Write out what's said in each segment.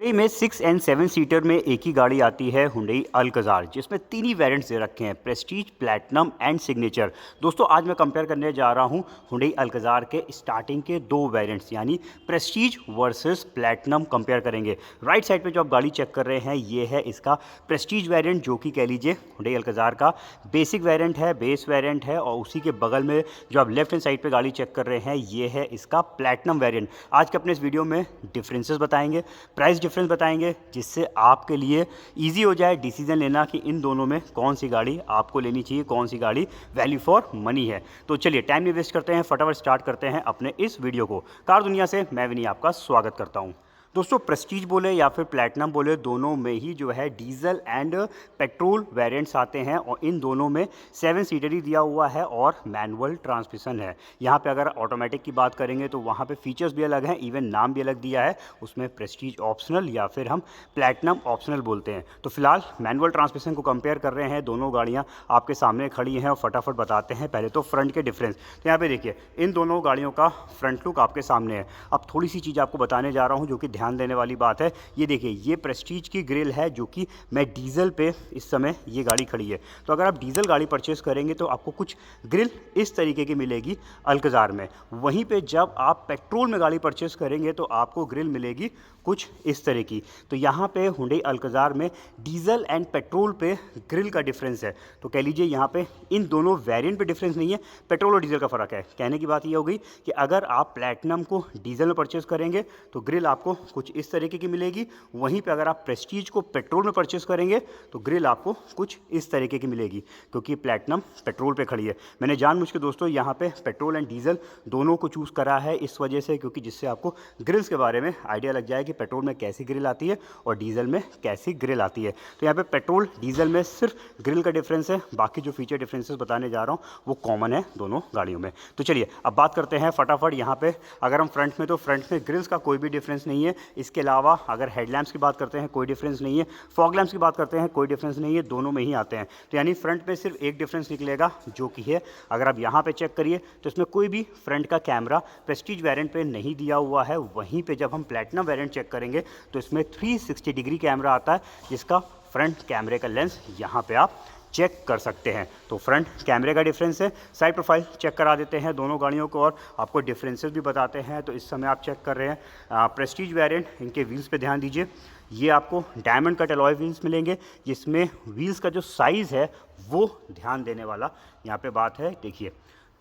Hyundai में 6 and 7 seater में एक ही गाड़ी आती है हुंडई अल्कज़ार, जिसमें तीन ही वेरिएंट्स दे रखे हैं, प्रेस्टीज, प्लैटिनम एंड सिग्नेचर। दोस्तों आज मैं कंपेयर करने जा रहा हूं हुंडई अल्कज़ार के स्टार्टिंग के दो वेरिएंट्स यानी प्रेस्टीज वर्सेस प्लैटिनम कंपेयर करेंगे। राइट साइड पे जो आप गाड़ी चेक कर रहे हैं ये है इसका प्रेस्टीज वेरिएंट, जो कि कह लीजिए हुंडई अल्कज़ार का बेसिक वेरिएंट है, बेस वेरिएंट है। और उसी के बगल में जो आप लेफ्ट हैंड साइड पे गाड़ी चेक कर रहे हैं ये है इसका प्लैटिनम वेरिएंट। आज के अपने इस वीडियो में डिफरेंसेस बताएंगे, प्राइस डिफरेंस बताएंगे, जिससे आपके लिए इजी हो जाए डिसीजन लेना कि इन दोनों में कौन सी गाड़ी आपको लेनी चाहिए, कौन सी गाड़ी वैल्यू फॉर मनी है। तो चलिए टाइम नहीं वेस्ट करते हैं, फटाफट स्टार्ट करते हैं अपने इस वीडियो को। कार दुनिया से मैं विनी आपका स्वागत करता हूं। दोस्तों प्रेस्टीज बोले या फिर प्लैटिनम बोले, दोनों में ही जो है डीजल एंड पेट्रोल वेरिएंट्स आते हैं और इन दोनों में 7 सीटर ही दिया हुआ है और मैनुअल ट्रांसमिशन है। यहाँ पे अगर ऑटोमेटिक की बात करेंगे तो वहाँ पे फीचर्स भी अलग हैं, इवन नाम भी अलग दिया है, उसमें प्रेस्टीज ऑप्शनल या फिर हम प्लैटिनम ऑप्शनल बोलते हैं। तो फिलहाल मैनुअल ट्रांसमिशन को कंपेयर कर रहे हैं, दोनों गाड़ियाँ आपके सामने खड़ी हैं और फटाफट बताते हैं पहले तो फ्रंट के डिफरेंस। तो यहाँ पे देखिए इन दोनों गाड़ियों का फ्रंट लुक आपके सामने है। अब थोड़ी सी चीज़ आपको बताने जा रहा हूँ जो कि ध्यान देने वाली बात है। ये देखिए ये प्रेस्टीज की ग्रिल है, जो कि मैं डीजल पे इस समय ये गाड़ी खड़ी है। तो अगर आप डीजल गाड़ी परचेस करेंगे तो आपको कुछ ग्रिल इस तरीके की मिलेगी अल्कज़ार में। वहीं पे जब आप पेट्रोल में गाड़ी परचेस करेंगे तो आपको ग्रिल मिलेगी कुछ इस तरह की। तो यहाँ पे हुंडई अल्कज़ार में डीजल एंड पेट्रोल पे ग्रिल का डिफरेंस है। तो कह लीजिए यहाँ पे इन दोनों वेरिएंट पे डिफरेंस नहीं है, पेट्रोल और डीजल का फ़र्क है। कहने की बात ये हो गई कि अगर आप प्लैटिनम को डीजल में परचेस करेंगे तो ग्रिल आपको कुछ इस तरीके की मिलेगी, वहीं पे अगर आप प्रेस्टीज को पेट्रोल में परचेस करेंगे तो ग्रिल आपको कुछ इस तरीके की मिलेगी, क्योंकि प्लैटिनम पेट्रोल पे खड़ी है। मैंने जानबूझ के दोस्तों यहाँ पे पेट्रोल एंड डीजल दोनों को चूज़ करा है इस वजह से, क्योंकि जिससे आपको ग्रिल्स के बारे में आइडिया लग जाए कि पेट्रोल में कैसी ग्रिल आती है और डीजल में कैसी ग्रिल आती है। तो यहाँ पे पेट्रोल डीजल में सिर्फ ग्रिल का डिफरेंस है, बाकी जो फीचर डिफरेंसेस बताने जा रहा हूँ वो कॉमन है दोनों गाड़ियों में। तो चलिए अब बात करते हैं फटाफट। यहाँ पे अगर हम फ्रंट में, तो फ्रंट में ग्रिल्स का कोई भी डिफरेंस नहीं है। इसके अलावा अगर हेडलैम्प्स की बात करते हैं कोई डिफरेंस नहीं है, फॉग लैम्प्स की बात करते हैं कोई डिफरेंस नहीं है, दोनों में ही आते हैं। तो यानी फ्रंट में सिर्फ एक डिफरेंस निकलेगा, जो कि है अगर आप यहाँ पे चेक करिए तो इसमें कोई भी फ्रंट का कैमरा प्रेस्टीज वेरिएंट पे नहीं दिया हुआ है। वहीं पे जब हम प्लैटिनम वेरिएंट चेक करेंगे तो इसमें 360 डिग्री कैमरा आता है, जिसका फ्रंट कैमरे का लेंस यहाँ पे आप चेक कर सकते हैं। तो फ्रंट कैमरे का डिफरेंस है। साइड प्रोफाइल चेक करा देते हैं दोनों गाड़ियों को और आपको डिफरेंसेस भी बताते हैं। तो इस समय आप चेक कर रहे हैं प्रेस्टीज वेरिएंट, इनके व्हील्स पे ध्यान दीजिए। ये आपको डायमंड कट अलॉय व्हील्स मिलेंगे, जिसमें व्हील्स का जो साइज़ है वो ध्यान देने वाला यहाँ पे बात है। देखिए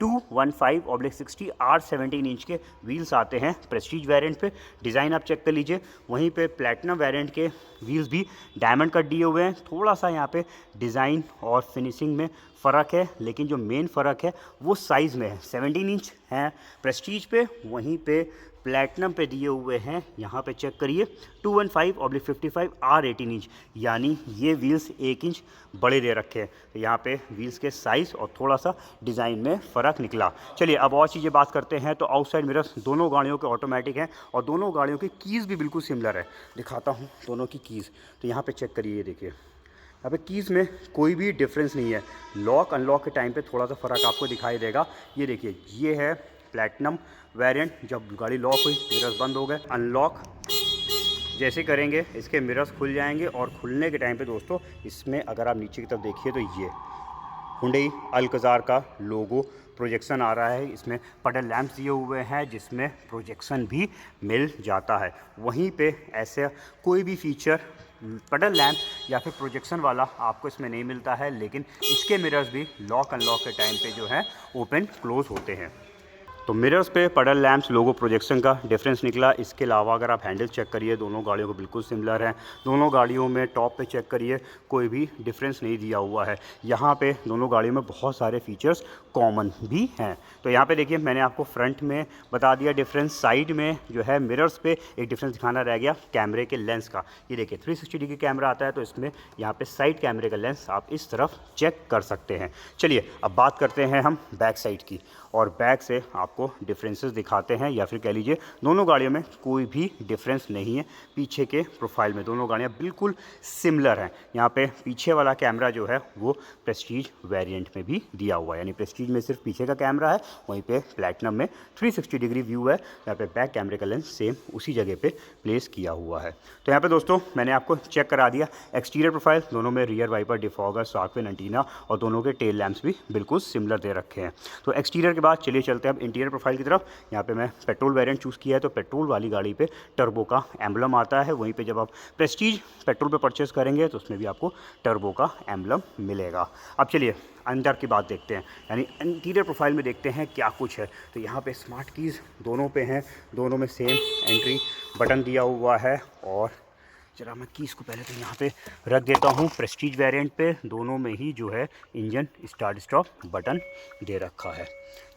215/60 R17 इंच के व्हील्स आते हैं प्रेस्टीज वेरिएंट पे। डिज़ाइन आप चेक कर लीजिए। वहीं पे प्लैटिनम वेरिएंट के व्हील्स भी डायमंड कट दिए हुए हैं। थोड़ा सा यहाँ पे डिज़ाइन और फिनिशिंग में फ़र्क है, लेकिन जो मेन फ़र्क है वो साइज़ में है। 17 इंच हैं प्रेस्टीज पे, वहीं पे प्लैटिनम पे दिए हुए हैं, यहाँ पे चेक करिए 215/55 R18 इंच, यानी ये व्हील्स 1 इंच बड़े दे रखे हैं। तो यहाँ पे व्हील्स के साइज़ और थोड़ा सा डिज़ाइन में फ़र्क निकला। चलिए अब और चीज़ें बात करते हैं। तो आउटसाइड मिरर्स दोनों गाड़ियों के ऑटोमेटिक हैं और दोनों गाड़ियों की कीज़ भी बिल्कुल सिमिलर है। दिखाता हूँ दोनों की कीज़। तो यहाँ पे चेक करिए, ये देखिए यहाँ पे कीज़ में कोई भी डिफरेंस नहीं है। लॉक अनलॉक के टाइम पे थोड़ा सा फ़र्क आपको दिखाई देगा। ये देखिए ये है प्लैटिनम वेरिएंट, जब गाड़ी लॉक हुई मिरर्स बंद हो गए। अनलॉक जैसे करेंगे इसके मिरर्स खुल जाएंगे और खुलने के टाइम पे दोस्तों इसमें अगर आप नीचे की तरफ देखिए तो ये हुंडई अल्कज़ार का लोगो प्रोजेक्शन आ रहा है। इसमें पडल लैंप्स दिए हुए हैं जिसमें प्रोजेक्शन भी मिल जाता है। वहीं पे ऐसे कोई भी फीचर पडल लैंप या फिर प्रोजेक्शन वाला आपको इसमें नहीं मिलता है, लेकिन इसके मिरर्स भी लॉक अनलॉक के टाइम पे जो है ओपन क्लोज होते हैं। तो मिरर्स पे पडल लैंप्स लोगो प्रोजेक्शन का डिफरेंस निकला। इसके अलावा अगर आप हैंडल चेक करिए दोनों गाड़ियों को बिल्कुल सिमिलर हैं। दोनों गाड़ियों में टॉप पे चेक करिए कोई भी डिफरेंस नहीं दिया हुआ है। यहाँ पे दोनों गाड़ियों में बहुत सारे फीचर्स कॉमन भी हैं। तो यहाँ पे देखिए मैंने आपको फ्रंट में बता दिया डिफरेंस। साइड में जो है मिरर्स पे एक डिफरेंस दिखाना रह गया कैमरे के लेंस का। ये देखिए 360 डिग्री कैमरा आता है, तो इसमें यहाँ पे साइड कैमरे का लेंस आप इस तरफ चेक कर सकते हैं। चलिए अब बात करते हैं हम बैक साइड की, और बैक से आप आपको डिफरेंसेस दिखाते हैं, या फिर कह लीजिए दोनों गाड़ियों में कोई भी डिफरेंस नहीं है। पीछे के प्रोफाइल में दोनों गाड़ियाँ बिल्कुल सिमिलर हैं। यहाँ पे पीछे वाला कैमरा जो है वो प्रेस्टीज वेरिएंट में भी दिया हुआ है, यानी प्रेस्टीज में सिर्फ पीछे का कैमरा है, वहीं पे प्लैटिनम में 360 डिग्री व्यू है। यहाँ पे बैक कैमरे का लेंस सेम उसी जगह पे प्लेस किया हुआ है। तो यहाँ पे दोस्तों मैंने आपको चेक करा दिया एक्सटीरियर प्रोफाइल, दोनों में rear wiper, defogger, shark fin antenna और दोनों के टेल लैंप्स भी बिल्कुल सिमिलर दे रखे हैं। तो एक्सटीरियर के बाद चलिए चलते हैं अब इंटीरियर प्रोफाइल की तरफ। यहाँ पे मैं पेट्रोल वेरिएंट चूज़ किया है, तो पेट्रोल वाली गाड़ी पे टर्बो का एम्बलम आता है। वहीं पे जब आप प्रेस्टीज पेट्रोल पे परचेस करेंगे तो उसमें भी आपको टर्बो का एम्बलम मिलेगा। अब चलिए अंदर की बात देखते हैं, यानी इंटीरियर प्रोफाइल में देखते हैं क्या कुछ है। तो यहाँ पे स्मार्ट कीज़ दोनों पे हैं, दोनों में सेम एंट्री बटन दिया हुआ है। और जरा मैं कीज़ को पहले तो यहाँ पे रख देता हूँ। प्रेस्टीज वेरिएंट पे दोनों में ही जो है इंजन स्टार्ट स्टॉप बटन दे रखा है।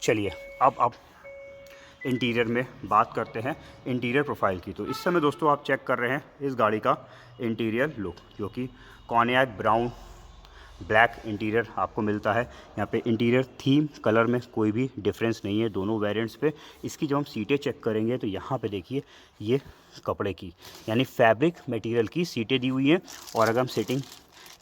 चलिए अब इंटीरियर में बात करते हैं इंटीरियर प्रोफाइल की। तो इस समय दोस्तों आप चेक कर रहे हैं इस गाड़ी का इंटीरियर लुक, जो कि कॉन्याक ब्राउन ब्लैक इंटीरियर आपको मिलता है। यहाँ पे इंटीरियर थीम कलर में कोई भी डिफरेंस नहीं है दोनों वेरिएंट्स पे। इसकी जब हम सीटें चेक करेंगे तो यहाँ पे देखिए ये कपड़े की यानी फैब्रिक मटेरियल की सीटें दी हुई हैं। और अगर हम सीटिंग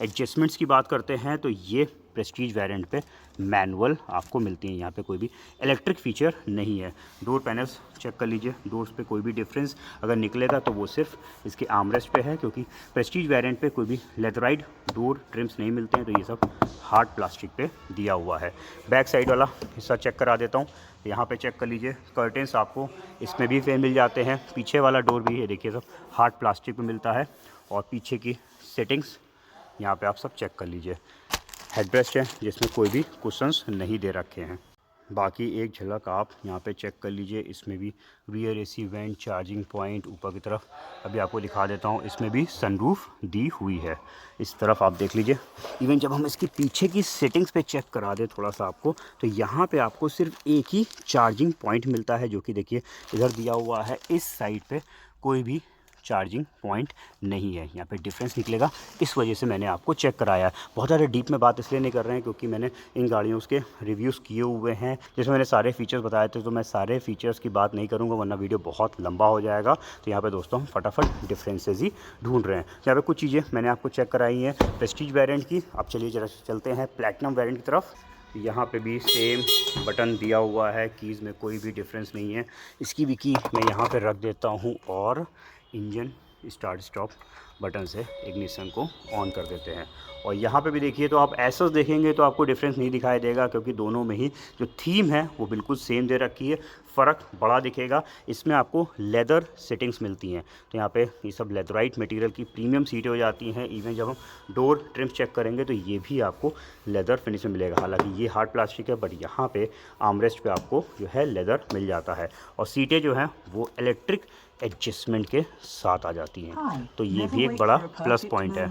एडजस्टमेंट्स की बात करते हैं तो ये प्रेस्टीज वेरिएंट पे मैनुअल आपको मिलती हैं, यहाँ पे कोई भी इलेक्ट्रिक फीचर नहीं है। डोर पैनल्स चेक कर लीजिए, डोर्स पे कोई भी डिफरेंस अगर निकलेगा तो वो सिर्फ इसके आर्मरेस्ट पे है, क्योंकि प्रेस्टीज वेरिएंट पे कोई भी लेदराइड डोर ट्रिम्स नहीं मिलते हैं, तो ये सब हार्ड प्लास्टिक पे दिया हुआ है। बैक साइड वाला हिस्सा चेक करा देता हूँ, यहाँ पे चेक कर लीजिए कर्टेंस आपको इसमें भी मिल जाते हैं। पीछे वाला डोर भी ये देखिए सब हार्ड प्लास्टिक पे मिलता है। और पीछे की सेटिंग्स यहाँ पे आप सब चेक कर लीजिए। हेडरेस्ट है जिसमें कोई भी कुशन्स नहीं दे रखे हैं। बाकी एक झलक आप यहाँ पे चेक कर लीजिए, इसमें भी rear AC vent, charging point ऊपर की तरफ अभी आपको दिखा देता हूँ, इसमें भी सनरूफ दी हुई है। इस तरफ आप देख लीजिए। इवन जब हम इसकी पीछे की सेटिंग्स पे चेक करा दें थोड़ा सा आपको, तो यहाँ पे आपको सिर्फ एक ही चार्जिंग पॉइंट मिलता है, जो कि देखिए इधर दिया हुआ है। इस साइड पे कोई भी चार्जिंग पॉइंट नहीं है, यहाँ पे डिफरेंस निकलेगा, इस वजह से मैंने आपको चेक कराया। बहुत ज़्यादा डीप में बात इसलिए नहीं कर रहे हैं क्योंकि मैंने इन गाड़ियों के रिव्यूज़ किए हुए हैं जिसमें मैंने सारे फीचर्स बताए थे, तो मैं सारे फीचर्स की बात नहीं करूँगा वरना वीडियो बहुत लंबा हो जाएगा। तो यहाँ पे दोस्तों हम फटाफट डिफरेंसेस ही ढूंढ रहे हैं। यहाँ पे कुछ चीज़ें मैंने आपको चेक कराई हैं प्रेस्टीज वेरिएंट की। अब चलिए जरा चलते हैं प्लैटिनम वेरिएंट की तरफ। यहाँ पे भी सेम बटन दिया हुआ है, कीज़ में कोई भी डिफरेंस नहीं है। इसकी भी की मैं यहाँ पे रख देता हूँ और इंजन स्टार्ट स्टॉप बटन से इग्निशन को ऑन कर देते हैं। और यहाँ पे भी देखिए तो आप एसएस देखेंगे तो आपको डिफरेंस नहीं दिखाई देगा, क्योंकि दोनों में ही जो थीम है वो बिल्कुल सेम दे रखी है। फ़र्क बड़ा दिखेगा, इसमें आपको लेदर सेटिंग्स मिलती हैं। तो यहाँ पे ये सब लेदराइट मटेरियल की प्रीमियम सीटें हो जाती हैं। इवन जब हम डोर ट्रिम्स चेक करेंगे तो ये भी आपको लेदर फिनिश में मिलेगा। हालांकि ये हार्ड प्लास्टिक है, बट यहाँ पे आर्मरेस्ट पे आपको जो है लेदर मिल जाता है। और सीटें जो हैं वो इलेक्ट्रिक एडजस्टमेंट के साथ आ जाती हैं, तो ये भी एक बड़ा प्लस पॉइंट है।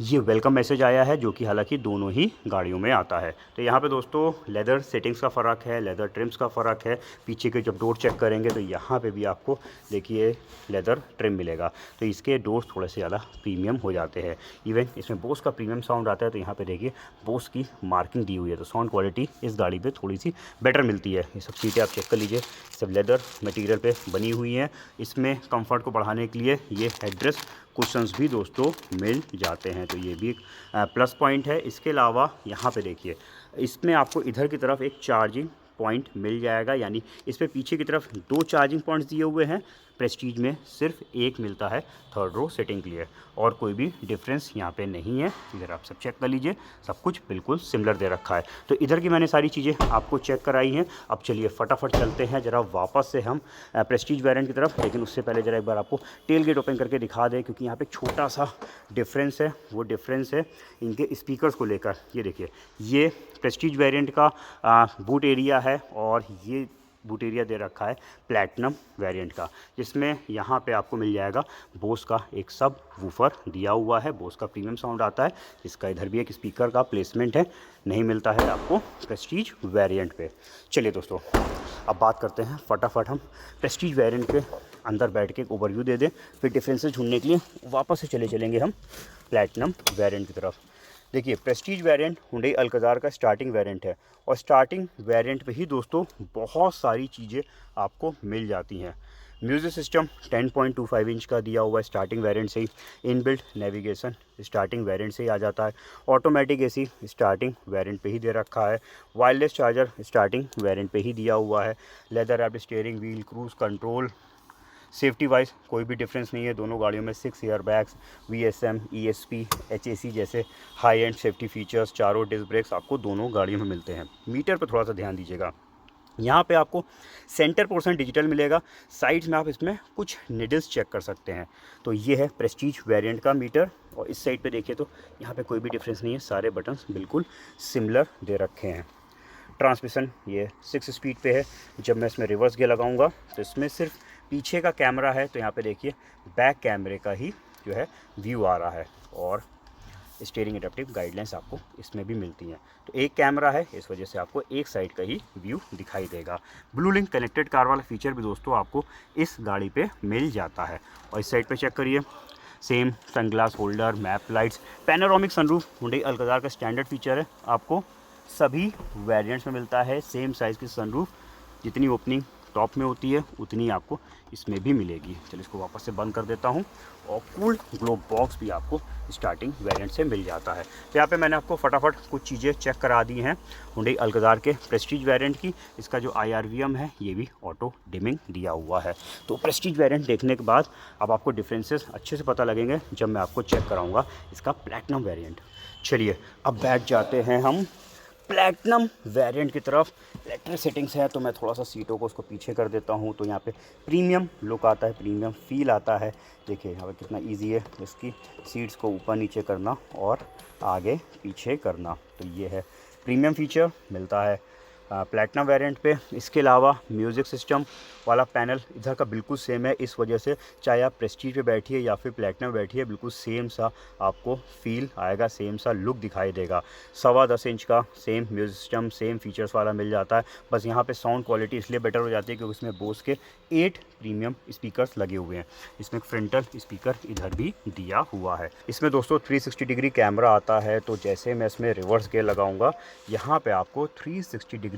ये वेलकम मैसेज आया है, जो कि हालांकि दोनों ही गाड़ियों में आता है। तो यहाँ पे दोस्तों लेदर सेटिंग्स का फ़र्क है, लेदर ट्रिम्स का फ़र्क है। पीछे के जब डोर चेक करेंगे तो यहाँ पे भी आपको देखिए लेदर ट्रिम मिलेगा, तो इसके डोर्स थोड़े से ज़्यादा प्रीमियम हो जाते हैं। इवन इसमें बोस का प्रीमियम साउंड आता है, तो यहाँ पर देखिए बोस की मार्किंग दी हुई है, तो साउंड क्वालिटी इस गाड़ी पर थोड़ी सी बेटर मिलती है। ये सब सीटें आप चेक कर लीजिए, सब लेदर मटीरियल पर बनी हुई हैं। इसमें कम्फर्ट को बढ़ाने के लिए ये हेडरेस्ट कुशन्स भी दोस्तों मिल जाते हैं, तो ये भी एक प्लस पॉइंट है। इसके अलावा यहाँ पे देखिए इसमें आपको इधर की तरफ एक चार्जिंग पॉइंट मिल जाएगा, यानी इस पे पीछे की तरफ 2 चार्जिंग पॉइंट्स दिए हुए हैं। प्रेस्टीज में सिर्फ एक मिलता है थर्ड रो सेटिंग के लिए, और कोई भी डिफरेंस यहाँ पे नहीं है। इधर आप सब चेक कर लीजिए, सब कुछ बिल्कुल सिमिलर दे रखा है। तो इधर की मैंने सारी चीज़ें आपको चेक कराई हैं। अब चलिए फटाफट चलते हैं जरा वापस से हम प्रेस्टीज वेरिएंट की तरफ, लेकिन उससे पहले जरा एक बार आपको टेल गेट ओपन करके दिखा दें, क्योंकि यहाँ पे छोटा सा डिफरेंस है। वो डिफरेंस है इनके स्पीकर्स को लेकर। ये देखिए ये प्रेस्टीज वेरिएंट का बूट एरिया है, और ये बूट एरिया दे रखा है प्लैटिनम वेरिएंट का, जिसमें यहाँ पे आपको मिल जाएगा बोस का एक सब वूफर दिया हुआ है। बोस का प्रीमियम साउंड आता है, जिसका इधर भी एक स्पीकर का प्लेसमेंट है, नहीं मिलता है आपको प्रेस्टीज वेरिएंट पे। चलिए दोस्तों अब बात करते हैं फटाफट हम प्रेस्टीज वेरिएंट के अंदर बैठ के एक ओवरव्यू दे दें, फिर डिफरेंसेस ढूंढने के लिए वापस से चलेंगे हम प्लैटिनम वेरिएंट की तरफ। देखिए प्रेस्टीज वेरिएंट हुंडई अल्कज़ार का स्टार्टिंग वेरिएंट है और स्टार्टिंग वेरिएंट पे ही दोस्तों बहुत सारी चीज़ें आपको मिल जाती हैं। म्यूज़िक सिस्टम 10.25 इंच का दिया हुआ है स्टार्टिंग वेरिएंट से ही। इनबिल्ट नेविगेशन स्टार्टिंग वेरिएंट से ही आ जाता है। ऑटोमेटिक एसी स्टार्टिंग वेरिएंट पे ही दे रखा है। वायरलेस चार्जर स्टार्टिंग वेरिएंट पे ही दिया हुआ है। Leather wrapped steering wheel, cruise control. Safety wise कोई भी डिफरेंस नहीं है दोनों गाड़ियों में। 6 air bags, VSM, ESP, HAC जैसे हाई एंड सेफ्टी फीचर्स, चारों डिस्क ब्रेक्स आपको दोनों गाड़ियों में मिलते हैं। मीटर पर थोड़ा सा ध्यान दीजिएगा, यहाँ पे आपको सेंटर पोर्शन डिजिटल मिलेगा, साइड्स में आप इसमें कुछ निडल्स चेक कर सकते हैं। तो ये है प्रेस्टीज वेरिएंट का मीटर। और इस साइड पे देखिए तो यहाँ पे कोई भी डिफरेंस नहीं है, सारे बटन्स बिल्कुल सिमिलर दे रखे हैं। ट्रांसमिशन ये 6 स्पीड पे है। जब मैं इसमें रिवर्स गियर लगाऊंगा तो इसमें सिर्फ पीछे का कैमरा है, तो यहाँ पे देखिए बैक कैमरे का ही जो है व्यू आ रहा है। और स्टीयरिंग एडेप्टिव गाइडलाइंस आपको इसमें भी मिलती हैं। तो एक कैमरा है, इस वजह से आपको एक साइड का ही व्यू दिखाई देगा। ब्लू लिंक कनेक्टेड कार वाला फीचर भी दोस्तों आपको इस गाड़ी पे मिल जाता है। और इस साइड पे चेक करिए, same sunglass holder, map lights, panoramic sunroof Hyundai Alcazar का स्टैंडर्ड फीचर है, आपको सभी वेरिएंट्स में मिलता है। सेम साइज़ की सनरूफ, जितनी ओपनिंग टॉप में होती है उतनी आपको इसमें भी मिलेगी। चलिए इसको वापस से बंद कर देता हूँ। और कूल ग्लोब बॉक्स भी आपको स्टार्टिंग वेरिएंट से मिल जाता है। तो यहाँ पे मैंने आपको फटाफट कुछ चीज़ें चेक करा दी हैं हुंडई अल्कज़ार के प्रेस्टीज वेरिएंट की। इसका जो IRVM है ये भी ऑटो डिमिंग दिया हुआ है। तो प्रेस्टीज वेरिएंट देखने के बाद अब आपको डिफरेंसेस अच्छे से पता लगेंगे जब मैं आपको चेक कराऊँगा इसका प्लैटिनम वेरिएंट। चलिए अब बैठ जाते हैं हम प्लैटिनम वेरिएंट की तरफ। इलेक्ट्रिक सेटिंग्स है तो मैं थोड़ा सा सीटों को उसको पीछे कर देता हूँ, तो यहाँ पे प्रीमियम लुक आता है, प्रीमियम फील आता है। देखिए यहाँ पे कितना इजी है इसकी सीट्स को ऊपर नीचे करना और आगे पीछे करना। तो ये है प्रीमियम फीचर मिलता है प्लैटिनम वेरिएंट पे। इसके अलावा म्यूज़िक सिस्टम वाला पैनल इधर का बिल्कुल सेम है, इस वजह से चाहे आप प्रेस्टीज पे बैठिए या फिर प्लैटिनम बैठिए बिल्कुल सेम सा आपको फील आएगा, सेम सा लुक दिखाई देगा। 10.25 इंच का same music system, same features वाला मिल जाता है। बस यहाँ पे साउंड क्वालिटी इसलिए बेटर हो जाती है क्योंकि इसमें बोस के 8 प्रीमियम स्पीकर्स लगे हुए हैं। इसमें फ्रंटल स्पीकर इधर भी दिया हुआ है। इसमें दोस्तों 360 डिग्री कैमरा आता है, तो जैसे मैं इसमें रिवर्स गियर लगाऊंगा यहाँ पे आपको 360 डिग्री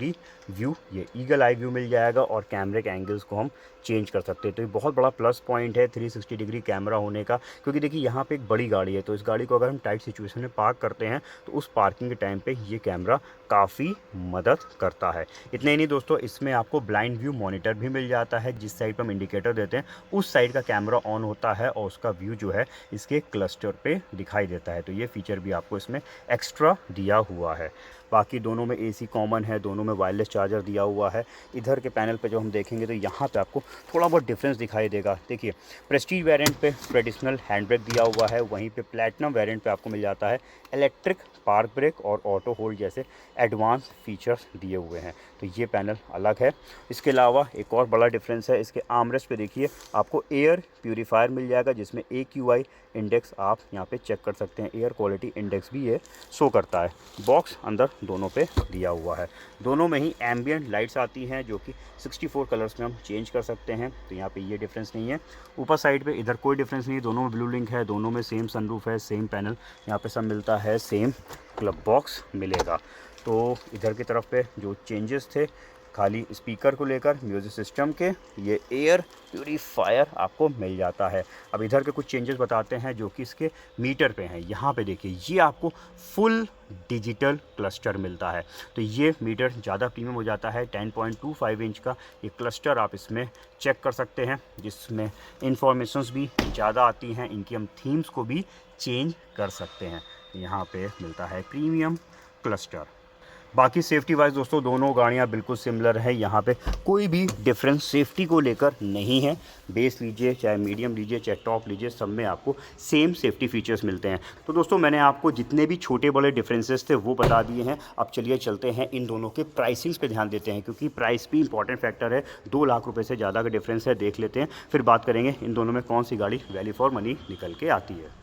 व्यू, ये ईगल आई व्यू मिल जाएगा और कैमरे के एंगल्स को हम चेंज कर सकते हैं। तो ये बहुत बड़ा प्लस पॉइंट है 360 डिग्री कैमरा होने का, क्योंकि देखिए यहाँ पे एक बड़ी गाड़ी है, तो इस गाड़ी को अगर हम टाइट सिचुएशन में पार्क करते हैं तो उस पार्किंग के टाइम पे ये कैमरा काफ़ी मदद करता है। इतना ही नहीं दोस्तों, इसमें आपको ब्लाइंड व्यू मॉनिटर भी मिल जाता है। जिस साइड पर हम इंडिकेटर देते हैं उस साइड का कैमरा ऑन होता है और उसका व्यू जो है इसके क्लस्टर पे दिखाई देता है। तो ये फीचर भी आपको इसमें एक्स्ट्रा दिया हुआ है। बाकी दोनों में AC कॉमन है, दोनों में वायरलेस चार्जर दिया हुआ है। इधर के पैनल पे जो हम देखेंगे तो यहाँ पे आपको थोड़ा बहुत डिफरेंस दिखाई देगा। देखिए प्रेस्टीज वेरिएंट पे ट्रेडिशनल हैंड ब्रेक दिया हुआ है, वहीं पे प्लैटिनम वेरिएंट पे आपको मिल जाता है इलेक्ट्रिक पार्क ब्रेक और ऑटो होल्ड जैसे एडवांस फीचर्स दिए हुए हैं। तो ये पैनल अलग है। इसके अलावा एक और बड़ा डिफरेंस है, इसके आर्मरेस्ट पे देखिए आपको एयर प्यूरीफायर मिल जाएगा, जिसमें AQI इंडेक्स आप यहाँ पे चेक कर सकते हैं। एयर क्वालिटी इंडेक्स भी ये शो करता है। बॉक्स अंदर दोनों पे दिया हुआ है। दोनों में ही एम्बियंट लाइट्स आती हैं जो कि 64 कलर्स में हम चेंज कर सकते हैं। तो यहाँ पे ये डिफरेंस नहीं है। ऊपर साइड पे इधर कोई डिफरेंस नहीं है, दोनों में ब्लू लिंक है, दोनों में सेम सनरूफ है, सेम पैनल यहाँ पे सब मिलता है, सेम क्लब बॉक्स मिलेगा। तो इधर की तरफ पे जो चेंजेस थे खाली स्पीकर को लेकर, म्यूज़िक सिस्टम के, ये एयर प्यूरीफायर आपको मिल जाता है। अब इधर के कुछ चेंजेस बताते हैं जो कि इसके मीटर पे हैं। यहाँ पे देखिए ये आपको फुल डिजिटल क्लस्टर मिलता है, तो ये मीटर ज़्यादा प्रीमियम हो जाता है। 10.25 इंच का ये क्लस्टर आप इसमें चेक कर सकते हैं, जिसमें इंफॉर्मेशंस भी ज़्यादा आती हैं। इनकी हम थीम्स को भी चेंज कर सकते हैं। यहाँ पे मिलता है प्रीमियम क्लस्टर। बाकी सेफ्टी वाइज दोस्तों दोनों गाड़ियाँ बिल्कुल सिमिलर है, यहाँ पे कोई भी डिफरेंस सेफ्टी को लेकर नहीं है। बेस लीजिए चाहे मीडियम लीजिए चाहे टॉप लीजिए, सब में आपको सेम सेफ्टी फीचर्स मिलते हैं। तो दोस्तों मैंने आपको जितने भी छोटे बड़े डिफरेंसेस थे वो बता दिए हैं। अब चलिए चलते हैं इन दोनों के प्राइसिंग्स पे ध्यान देते हैं, क्योंकि प्राइस भी इंपॉर्टेंट फैक्टर है। 2 लाख रुपये से ज़्यादा का डिफरेंस है, देख लेते हैं, फिर बात करेंगे इन दोनों में कौन सी गाड़ी वैल्यू फॉर मनी निकल के आती है।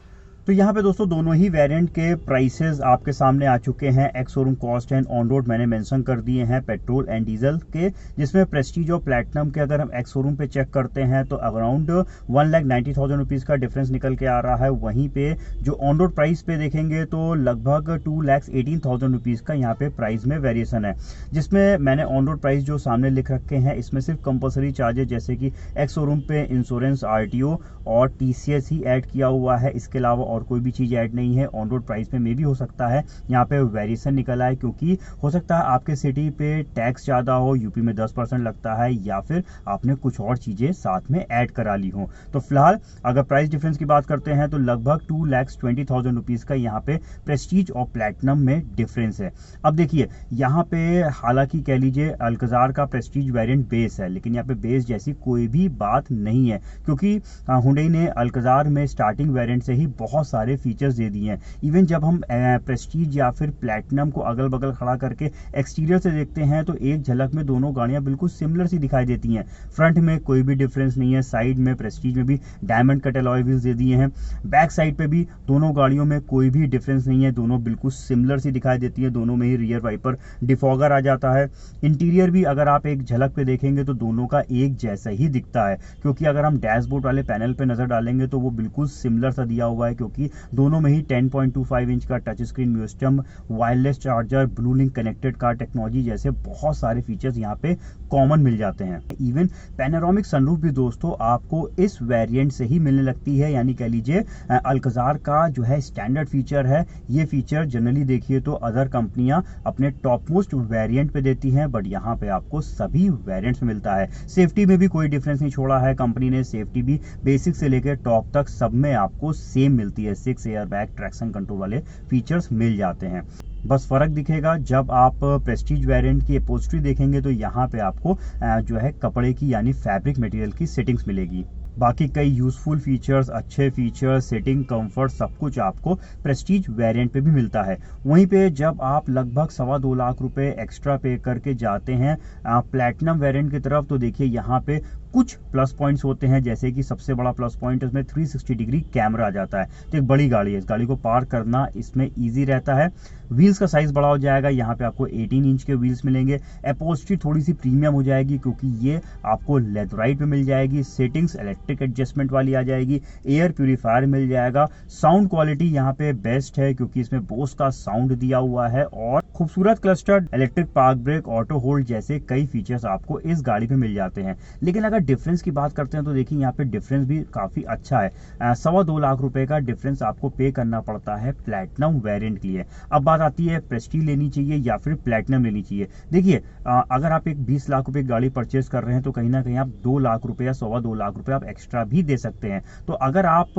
तो यहाँ पे दोस्तों दोनों ही वेरिएंट के प्राइसेस आपके सामने आ चुके हैं। Ex showroom cost and on road मैंने मेंशन कर दिए हैं पेट्रोल एंड डीजल के, जिसमें प्रेस्टीज और प्लैटिनम के अगर हम एक्स शोरूम पे चेक करते हैं तो अराउंड 1,90,000 रुपीज़ का डिफरेंस निकल के आ रहा है। वहीं पे जो ऑन रोड प्राइस पे देखेंगे तो लगभग 2,18,000 रुपीज़ का यहाँ पे प्राइस में वेरिएशन है, जिसमें मैंने ऑन रोड प्राइस जो सामने लिख रखे हैं इसमें सिर्फ कंपलसरी चार्जेस जैसे कि एक्स शोरूम पे इंश्योरेंस, आरटीओ और टीसीएस ही ऐड किया हुआ है। इसके अलावा और कोई भी चीज़ ऐड नहीं है। ऑन रोड प्राइस में भी हो सकता है यहाँ पे वेरिएशन निकला है, क्योंकि हो सकता है आपके सिटी पे टैक्स ज़्यादा हो, यूपी में 10% लगता है, या फिर आपने कुछ और चीज़ें साथ में ऐड करा ली हो। तो फिलहाल अगर प्राइस डिफरेंस की बात करते हैं तो लगभग 2,20,000 रुपीज़ का यहाँ पे प्रेस्टीज और प्लैटिनम में डिफरेंस है। अब देखिए यहाँ पे हालांकि कह लीजिए अल्कजार का प्रेस्टीज वेरिएंट बेस है, लेकिन यहाँ पे बेस जैसी कोई भी बात नहीं है, क्योंकि हुंडई ने अल्कजार में स्टार्टिंग वेरिएंट से ही बहुत सारे फीचर्स दे दिए हैं। इवन जब हम प्रेस्टीज या फिर प्लैटिनम को अगल बगल खड़ा करके एक्सटीरियर से देखते हैं तो एक झलक में दोनों गाड़ियां बिल्कुल सिमिलर सी दिखाई देती हैं। फ्रंट में कोई भी डिफरेंस नहीं है, साइड में प्रेस्टीज में भी डायमंड कट अलॉय व्हील्स दे दिए हैं, बैक साइड पे भी दोनों गाड़ियों में कोई भी डिफरेंस नहीं है, दोनों बिल्कुल सिमिलर सी दिखाई देती है। दोनों में ही रियर वाइपर डिफॉगर आ जाता है। इंटीरियर भी अगर आप एक झलक पे देखेंगे तो दोनों का एक जैसा ही दिखता है, क्योंकि अगर हम डैशबोर्ड वाले पैनल पे नजर डालेंगे तो वो बिल्कुल सिमिलर सा दिया हुआ है, क्योंकि दोनों में ही 10.25 इंच का touch screen music system, wireless charger, blue link connected car technology जैसे बहुत सारे फीचर्स यहाँ पे कॉमन मिल जाते हैं। इवन पैनोरामिक सनरूफ भी दोस्तों आपको इस वेरिएंट से ही मिलने लगती है, यानी कह लीजिए अल्कजार का जो है स्टैंडर्ड फीचर है। ये फीचर जनरली देखिए तो अदर कंपनियां अपने टॉप मोस्ट वेरिएंट पे देती हैं, बट यहाँ पे आपको सभी वेरिएंट्स में मिलता है। सेफ्टी में भी कोई डिफरेंस नहीं छोड़ा है कंपनी ने, सेफ्टी भी बेसिक से लेकर टॉप तक सब में आपको सेम मिलती है। 6 एयर बैग, ट्रैक्शन कंट्रोल वाले फीचर्स मिल जाते हैं। बस फर्क दिखेगा जब आप प्रेस्टीज वेरिएंट की अपॉजिटरी देखेंगे तो यहाँ पे आपको जो है कपड़े की यानी फैब्रिक मटेरियल की सेटिंग्स मिलेगी। बाकी कई यूजफुल फीचर्स, अच्छे फीचर्स, सेटिंग, कंफर्ट सब कुछ आपको प्रेस्टीज वेरिएंट पे भी मिलता है। वहीं पे जब आप लगभग 2.25 लाख रुपए एक्स्ट्रा पे करके जाते हैं प्लैटिनम वेरिएंट की तरफ तो देखिए यहाँ पे कुछ प्लस पॉइंट्स होते हैं, जैसे कि सबसे बड़ा प्लस पॉइंट इसमें 360 डिग्री कैमरा आ जाता है। तो एक बड़ी गाड़ी है, इस गाड़ी को पार करना इसमें ईजी रहता है। व्हील्स का साइज बड़ा हो जाएगा, यहाँ पे आपको 18 इंच के व्हील्स मिलेंगे। अपॉजिटरी थोड़ी सी प्रीमियम हो जाएगी क्योंकि ये आपको लेदराइट पे मिल जाएगी। सेटिंग्स इलेक्ट्रिक एडजस्टमेंट वाली आ जाएगी। एयर प्यूरीफायर मिल जाएगा। साउंड क्वालिटी यहाँ पे बेस्ट है क्योंकि इसमें बोस का साउंड दिया हुआ है, और खूबसूरत clustered electric park brake, auto hold जैसे कई फीचर्स आपको इस गाड़ी पे मिल जाते हैं। लेकिन अगर डिफरेंस की बात करते हैं तो देखिए यहाँ पे डिफरेंस भी काफी अच्छा है। 2.25 लाख रुपए का डिफरेंस आपको पे करना पड़ता है प्लैटिनम वेरिएंट के लिए। अब बात आती है प्रेस्टीज लेनी चाहिए या फिर प्लैटिनम लेनी चाहिए। देखिए अगर आप एक 20 लाख रुपए गाड़ी परचेज कर रहे हैं तो कहीं ना कहीं आप 2 लाख रुपए या 2.25 लाख रुपए आप एक्स्ट्रा भी दे सकते हैं। तो अगर आप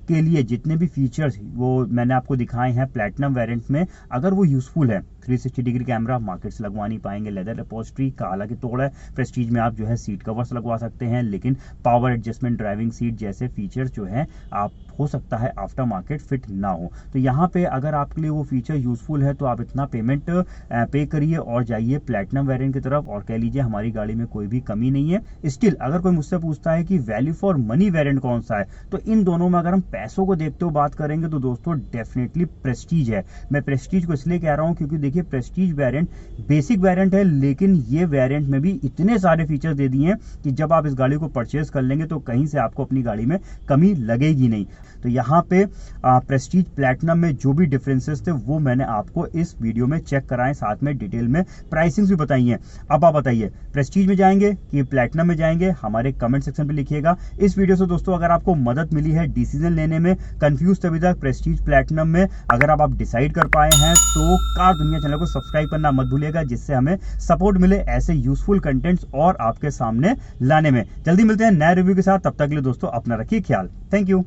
के लिए जितने भी फीचर्स वो मैंने आपको दिखाए हैं प्लैटिनम वेरिएंट में, अगर वो यूजफुल है, 360 डिग्री कैमरा मार्केट से लगवा नहीं पाएंगे, लेदर अपॉजिटरी का हालांकि तोड़ है। प्रेस्टीज में आप जो है सीट कवर्स लगवा सकते हैं, लेकिन पावर एडजस्टमेंट, ड्राइविंग सीट जैसे फीचर्स जो है आप हो सकता है आफ्टर मार्केट फिट ना हो। तो यहाँ पे अगर आपके लिए वो फीचर यूजफुल है तो आप इतना पेमेंट पे करिए और जाइए प्लैटिनम वेरिएंट की तरफ, और कह लीजिए हमारी गाड़ी में कोई भी कमी नहीं है। स्टिल अगर कोई मुझसे पूछता है कि वैल्यू फॉर मनी वेरिएंट कौन सा है, तो इन दोनों में अगर हम पैसों को देखते हुए बात करेंगे तो दोस्तों डेफिनेटली प्रेस्टीज है। मैं प्रेस्टीज को इसलिए कह रहा हूँ क्योंकि देखिए प्रेस्टीज वेरिएंट बेसिक वेरिएंट है, लेकिन ये वेरिएंट में भी इतने सारे फीचर्स दे दिए हैं कि जब आप इस गाड़ी को परचेज कर लेंगे तो कहीं से आपको अपनी गाड़ी में कमी लगेगी नहीं। तो यहाँ पे प्रेस्टीज प्लैटिनम में जो भी डिफरेंसेस थे वो मैंने आपको इस वीडियो में चेक कराएं, साथ में डिटेल में प्राइसिंग्स भी बताई हैं। अब आप बताइए प्रेस्टीज में जाएंगे कि प्लैटिनम में जाएंगे, हमारे कमेंट सेक्शन पे लिखिएगा। इस वीडियो से दोस्तों अगर आपको मदद मिली है डिसीजन लेने में, कंफ्यूज थे अभी तक प्रेस्टीज प्लैटिनम में, अगर आप डिसाइड कर पाए हैं तो कार दुनिया चैनल को सब्सक्राइब करना मत भूलिएगा, जिससे हमें सपोर्ट मिले ऐसे यूजफुल कंटेंट्स और आपके सामने लाने में। जल्दी मिलते हैं नए रिव्यू के साथ, तब तक के लिए दोस्तों अपना रखिए ख्याल। Thank you.